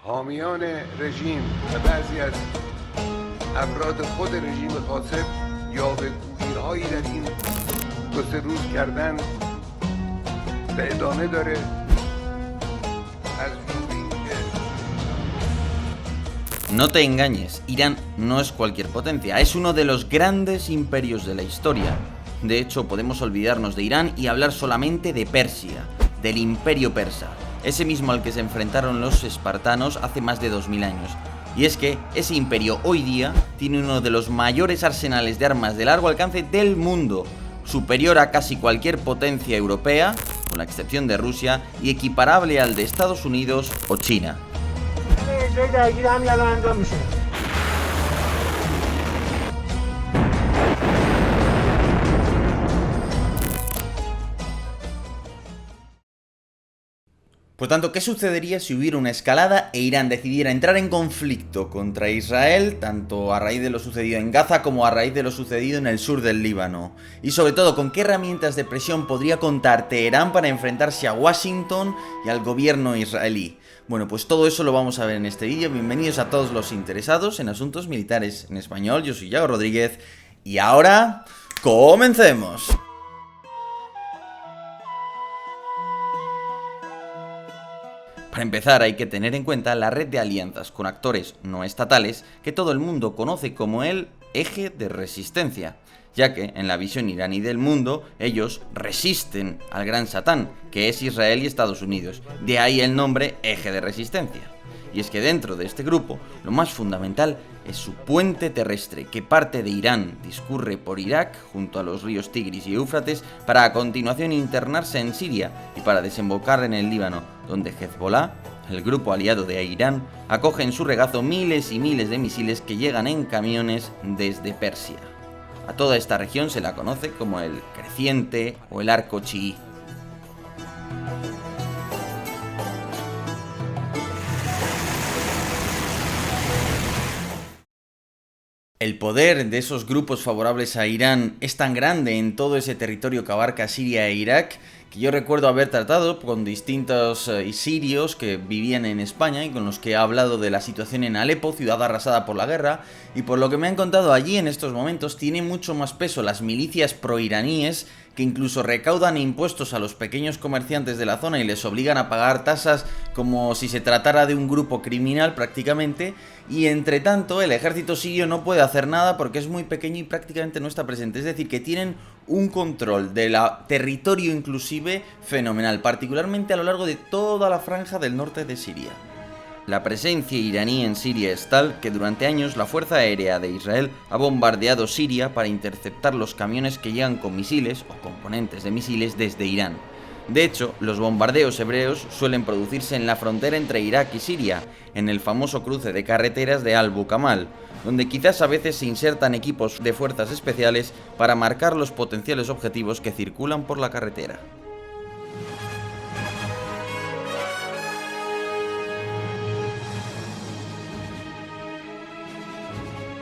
حامیان رژیم و بعضی از افراد خود رژیم غاصب یاوه‌گویی‌هایی در این دو سه روز کردن و ادامه داره. از جمله اینکه No te engañes, Irán no es cualquier potencia, es uno de los grandes imperios de la historia. De hecho, podemos olvidarnos de Irán y hablar solamente de Persia, del imperio persa, ese mismo al que se enfrentaron los espartanos hace más de 2000 años. Y es que ese imperio hoy día tiene uno de los mayores arsenales de armas de largo alcance del mundo, superior a casi cualquier potencia europea, con la excepción de Rusia, y equiparable al de Estados Unidos o China. Por tanto, ¿qué sucedería si hubiera una escalada e Irán decidiera entrar en conflicto contra Israel, tanto a raíz de lo sucedido en Gaza como a raíz de lo sucedido en el sur del Líbano? Y sobre todo, ¿con qué herramientas de presión podría contar Teherán para enfrentarse a Washington y al gobierno israelí? Bueno, pues todo eso lo vamos a ver en este vídeo. Bienvenidos a todos los interesados en asuntos militares en español. Yo soy Yago Rodríguez y ahora ¡comencemos! Para empezar, hay que tener en cuenta la red de alianzas con actores no estatales que todo el mundo conoce como el eje de resistencia, ya que en la visión iraní del mundo ellos resisten al gran Satán, que es Israel y Estados Unidos, de ahí el nombre eje de resistencia. Y es que dentro de este grupo, lo más fundamental es su puente terrestre, que parte de Irán, discurre por Irak, junto a los ríos Tigris y Éufrates, para a continuación internarse en Siria y para desembocar en el Líbano, donde Hezbollah, el grupo aliado de Irán, acoge en su regazo miles y miles de misiles que llegan en camiones desde Persia. A toda esta región se la conoce como el Creciente o el Arco Chií. El poder de esos grupos favorables a Irán es tan grande en todo ese territorio que abarca Siria e Irak, que yo recuerdo haber tratado con distintos sirios que vivían en España y con los que he hablado de la situación en Alepo, ciudad arrasada por la guerra, y por lo que me han contado allí en estos momentos tiene mucho más peso las milicias proiraníes, que incluso recaudan impuestos a los pequeños comerciantes de la zona y les obligan a pagar tasas como si se tratara de un grupo criminal prácticamente, y entre tanto el ejército sirio no puede hacer nada porque es muy pequeño y prácticamente no está presente, es decir, que tienen un control del territorio inclusive fenomenal, particularmente a lo largo de toda la franja del norte de Siria. La presencia iraní en Siria es tal que durante años la Fuerza Aérea de Israel ha bombardeado Siria para interceptar los camiones que llegan con misiles o componentes de misiles desde Irán. De hecho, los bombardeos hebreos suelen producirse en la frontera entre Irak y Siria, en el famoso cruce de carreteras de Al-Bukamal, donde quizás a veces se insertan equipos de fuerzas especiales para marcar los potenciales objetivos que circulan por la carretera.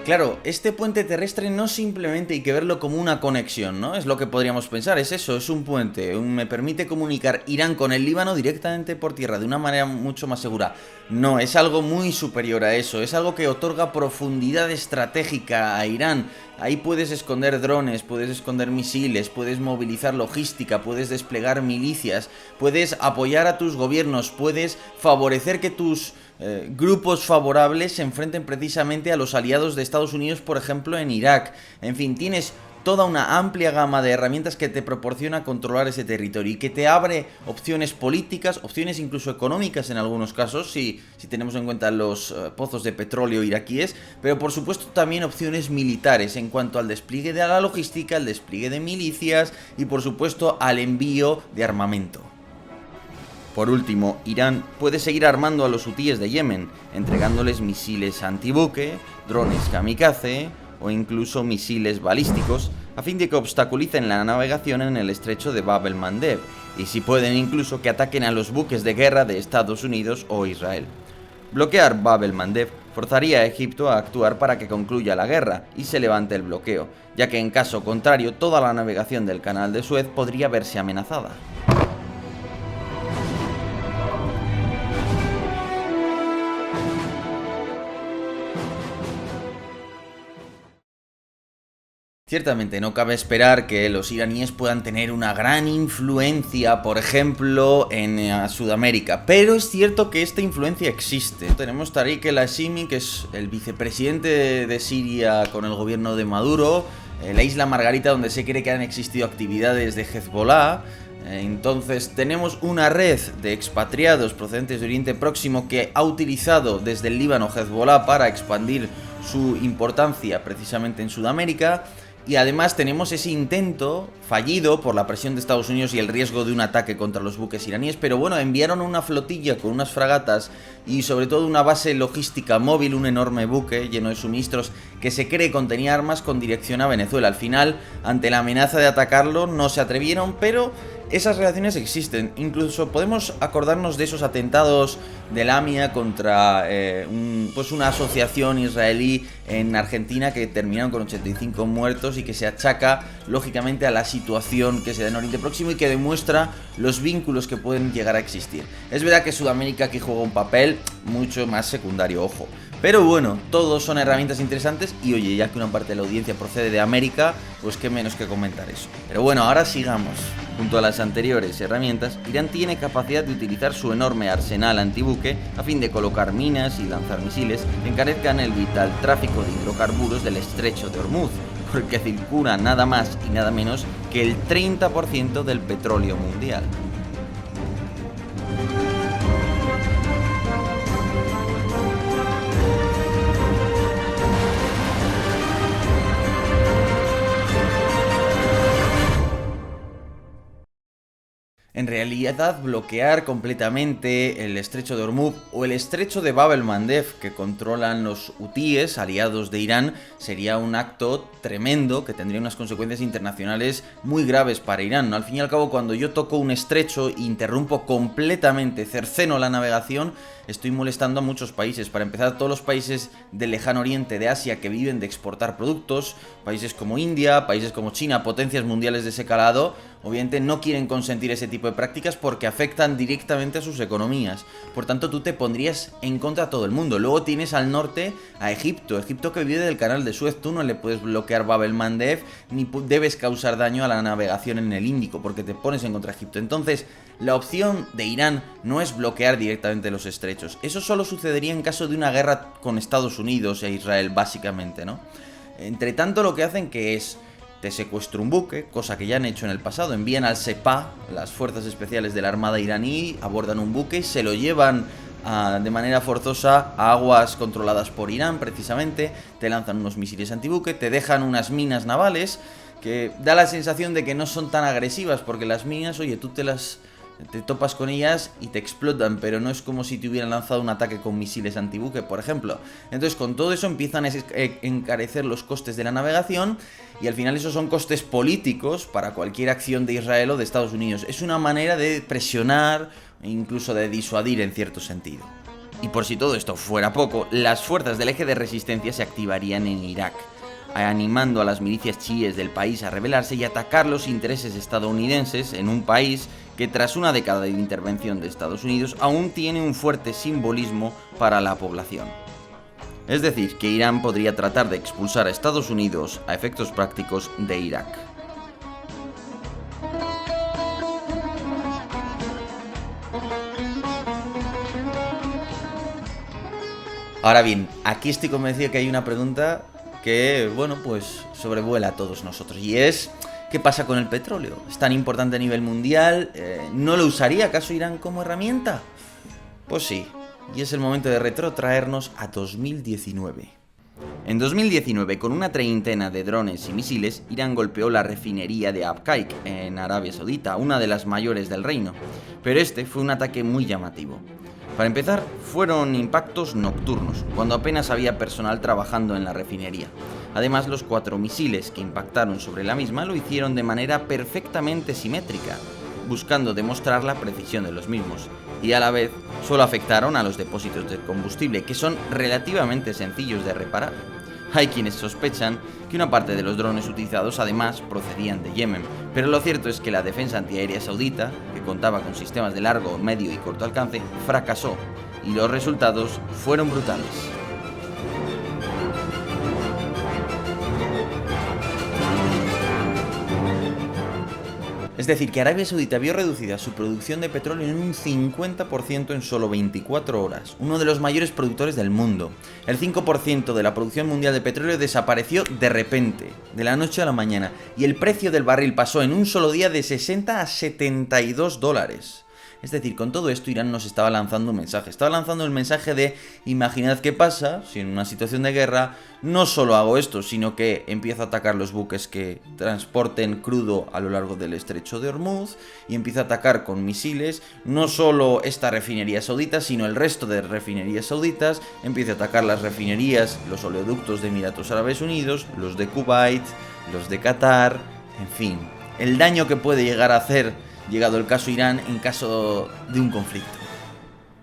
Claro, este puente terrestre no simplemente hay que verlo como una conexión, ¿no? Es lo que podríamos pensar, es eso, es un puente, me permite comunicar Irán con el Líbano directamente por tierra, de una manera mucho más segura. No, es algo muy superior a eso, es algo que otorga profundidad estratégica a Irán. Ahí puedes esconder drones, puedes esconder misiles, puedes movilizar logística, puedes desplegar milicias, puedes apoyar a tus gobiernos, puedes favorecer que tus grupos favorables se enfrenten precisamente a los aliados de Estados Unidos, por ejemplo, en Irak. En fin, tienes toda una amplia gama de herramientas que te proporciona controlar ese territorio y que te abre opciones políticas, opciones incluso económicas en algunos casos, si tenemos en cuenta los pozos de petróleo iraquíes, pero por supuesto también opciones militares en cuanto al despliegue de la logística, al despliegue de milicias y por supuesto al envío de armamento. Por último, Irán puede seguir armando a los hutíes de Yemen, entregándoles misiles antibuque, drones kamikaze o incluso misiles balísticos, a fin de que obstaculicen la navegación en el estrecho de Bab el-Mandeb, y si pueden incluso que ataquen a los buques de guerra de Estados Unidos o Israel. Bloquear Bab el-Mandeb forzaría a Egipto a actuar para que concluya la guerra y se levante el bloqueo, ya que en caso contrario toda la navegación del canal de Suez podría verse amenazada. Ciertamente, no cabe esperar que los iraníes puedan tener una gran influencia, por ejemplo, en Sudamérica, pero es cierto que esta influencia existe. Tenemos Tariq el-Hashimi, que es el vicepresidente de Siria con el gobierno de Maduro, la isla Margarita, donde se cree que han existido actividades de Hezbollah. Entonces tenemos una red de expatriados procedentes de Oriente Próximo que ha utilizado desde el Líbano Hezbollah para expandir su importancia precisamente en Sudamérica. Y además tenemos ese intento fallido por la presión de Estados Unidos y el riesgo de un ataque contra los buques iraníes. Pero bueno, enviaron una flotilla con unas fragatas y sobre todo una base logística móvil, un enorme buque lleno de suministros que se cree contenía armas con dirección a Venezuela. Al final, ante la amenaza de atacarlo, no se atrevieron, pero esas relaciones existen. Incluso podemos acordarnos de esos atentados de la AMIA contra una asociación israelí en Argentina que terminaron con 85 muertos y que se achaca lógicamente a la situación que se da en Oriente Próximo y que demuestra los vínculos que pueden llegar a existir. Es verdad que Sudamérica aquí juega un papel mucho más secundario, ojo. Pero bueno, todos son herramientas interesantes y oye, ya que una parte de la audiencia procede de América, pues qué menos que comentar eso. Pero bueno, ahora sigamos. Junto a las anteriores herramientas, Irán tiene capacidad de utilizar su enorme arsenal antibuque a fin de colocar minas y lanzar misiles que encarezcan el vital tráfico de hidrocarburos del estrecho de Hormuz, porque circula nada más y nada menos que el 30% del petróleo mundial. En realidad, bloquear completamente el estrecho de Hormuz o el estrecho de Bab el-Mandeb que controlan los hutíes, aliados de Irán, sería un acto tremendo que tendría unas consecuencias internacionales muy graves para Irán, ¿no? Al fin y al cabo, cuando yo toco un estrecho e interrumpo completamente, cerceno la navegación, estoy molestando a muchos países. Para empezar, todos los países del lejano oriente, de Asia, que viven de exportar productos, países como India, países como China, potencias mundiales de ese calado, obviamente no quieren consentir ese tipo de prácticas porque afectan directamente a sus economías. Por tanto, tú te pondrías en contra de todo el mundo. Luego tienes al norte a Egipto que vive del canal de Suez. Tú no le puedes bloquear Bab el-Mandeb ni debes causar daño a la navegación en el Índico porque te pones en contra de Egipto. Entonces, la opción de Irán no es bloquear directamente los estrechos. Eso solo sucedería en caso de una guerra con Estados Unidos e Israel, básicamente, ¿no? Entre tanto, lo que hacen que es: te secuestra un buque, cosa que ya han hecho en el pasado, envían al Sepah, las fuerzas especiales de la armada iraní, abordan un buque y se lo llevan de manera forzosa a aguas controladas por Irán, precisamente, te lanzan unos misiles antibuque, te dejan unas minas navales, que da la sensación de que no son tan agresivas, porque las minas, oye, tú te topas con ellas y te explotan, pero no es como si te hubieran lanzado un ataque con misiles antibuque, por ejemplo. Entonces, con todo eso empiezan a encarecer los costes de la navegación y al final esos son costes políticos para cualquier acción de Israel o de Estados Unidos. Es una manera de presionar e incluso de disuadir en cierto sentido. Y por si todo esto fuera poco, las fuerzas del eje de resistencia se activarían en Irak, animando a las milicias chiíes del país a rebelarse y atacar los intereses estadounidenses en un país que tras una década de intervención de Estados Unidos aún tiene un fuerte simbolismo para la población. Es decir, que Irán podría tratar de expulsar a Estados Unidos a efectos prácticos de Irak. Ahora bien, aquí estoy convencido que hay una pregunta que, bueno, pues sobrevuela a todos nosotros y es: ¿qué pasa con el petróleo? ¿Es tan importante a nivel mundial? ¿No lo usaría acaso Irán como herramienta? Pues sí, y es el momento de retrotraernos a 2019. En 2019, con una treintena de drones y misiles, Irán golpeó la refinería de Abqaiq, en Arabia Saudita, una de las mayores del reino. Pero este fue un ataque muy llamativo. Para empezar, fueron impactos nocturnos, cuando apenas había personal trabajando en la refinería. Además, los 4 misiles que impactaron sobre la misma lo hicieron de manera perfectamente simétrica, buscando demostrar la precisión de los mismos, y a la vez solo afectaron a los depósitos de combustible, que son relativamente sencillos de reparar. Hay quienes sospechan que una parte de los drones utilizados además procedían de Yemen, pero lo cierto es que la defensa antiaérea saudita, que contaba con sistemas de largo, medio y corto alcance, fracasó, y los resultados fueron brutales. Es decir, que Arabia Saudita vio reducida su producción de petróleo en un 50% en solo 24 horas, uno de los mayores productores del mundo. El 5% de la producción mundial de petróleo desapareció de repente, de la noche a la mañana, y el precio del barril pasó en un solo día de 60 a 72 dólares. Es decir, con todo esto Irán nos estaba lanzando un mensaje. Estaba lanzando el mensaje de: imaginad qué pasa si en una situación de guerra no solo hago esto, sino que empiezo a atacar los buques que transporten crudo a lo largo del estrecho de Hormuz, y empiezo a atacar con misiles no solo esta refinería saudita, sino el resto de refinerías sauditas. Empiezo a atacar las refinerías, los oleoductos de Emiratos Árabes Unidos, los de Kuwait, los de Qatar, en fin, el daño que puede llegar a hacer, llegado el caso Irán, en caso de un conflicto.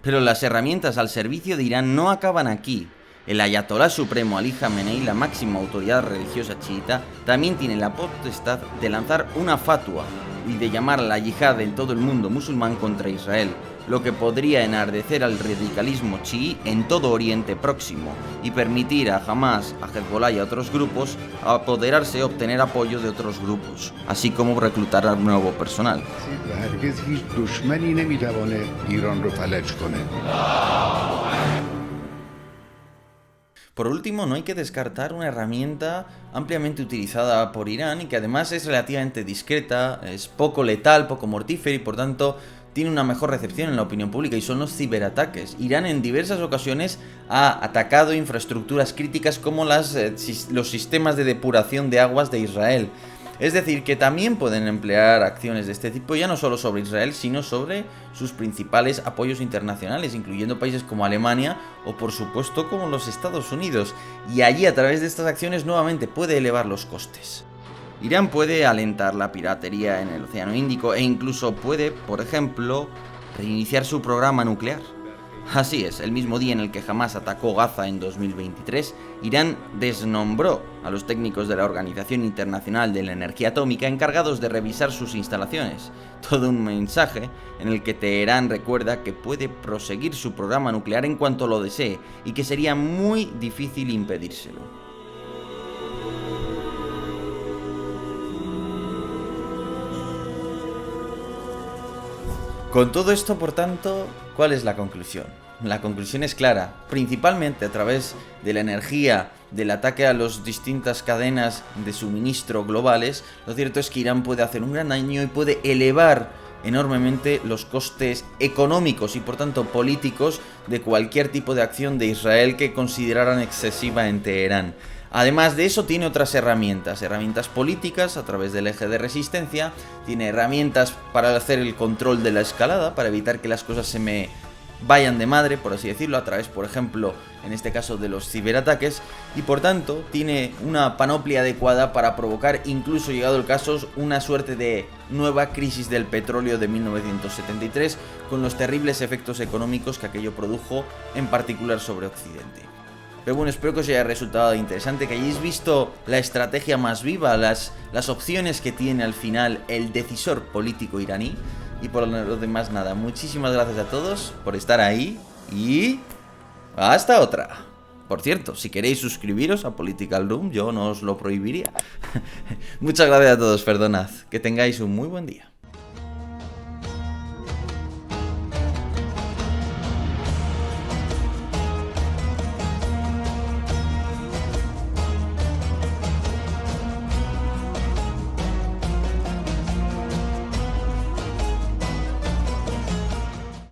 Pero las herramientas al servicio de Irán no acaban aquí. El Ayatolá Supremo Ali Jamenei, la máxima autoridad religiosa chiita, también tiene la potestad de lanzar una fatua y de llamar a la yihad en todo el mundo musulmán contra Israel, lo que podría enardecer al radicalismo chií en todo Oriente Próximo y permitir a Hamas, a Hezbollah y a otros grupos apoderarse y obtener apoyo de otros grupos, así como reclutar a nuevo personal. Por último, no hay que descartar una herramienta ampliamente utilizada por Irán y que además es relativamente discreta, es poco letal, poco mortífera y por tanto tiene una mejor recepción en la opinión pública, y son los ciberataques. Irán en diversas ocasiones ha atacado infraestructuras críticas como los sistemas de depuración de aguas de Israel. Es decir, que también pueden emplear acciones de este tipo ya no solo sobre Israel, sino sobre sus principales apoyos internacionales, incluyendo países como Alemania o por supuesto como los Estados Unidos. Y allí, a través de estas acciones, nuevamente puede elevar los costes. Irán puede alentar la piratería en el Océano Índico e incluso puede, por ejemplo, reiniciar su programa nuclear. Así es, el mismo día en el que Hamas atacó Gaza en 2023, Irán desnombró a los técnicos de la Organización Internacional de la Energía Atómica encargados de revisar sus instalaciones. Todo un mensaje en el que Teherán recuerda que puede proseguir su programa nuclear en cuanto lo desee y que sería muy difícil impedírselo. Con todo esto, por tanto, ¿cuál es la conclusión? La conclusión es clara, principalmente a través de la energía, del ataque a las distintas cadenas de suministro globales. Lo cierto es que Irán puede hacer un gran daño y puede elevar enormemente los costes económicos y por tanto políticos de cualquier tipo de acción de Israel que consideraran excesiva en Teherán. Además de eso, tiene otras herramientas políticas a través del eje de resistencia, tiene herramientas para hacer el control de la escalada, para evitar que las cosas se me vayan de madre, por así decirlo, a través, por ejemplo, en este caso de los ciberataques, y por tanto tiene una panoplia adecuada para provocar, incluso llegado el caso, una suerte de nueva crisis del petróleo de 1973, con los terribles efectos económicos que aquello produjo, en particular sobre Occidente. Pero bueno, espero que os haya resultado interesante, que hayáis visto la estrategia más viva, las opciones que tiene al final el decisor político iraní. Y por lo demás, nada, muchísimas gracias a todos por estar ahí y hasta otra. Por cierto, si queréis suscribiros a Political Room, yo no os lo prohibiría. Muchas gracias a todos, perdonad, que tengáis un muy buen día.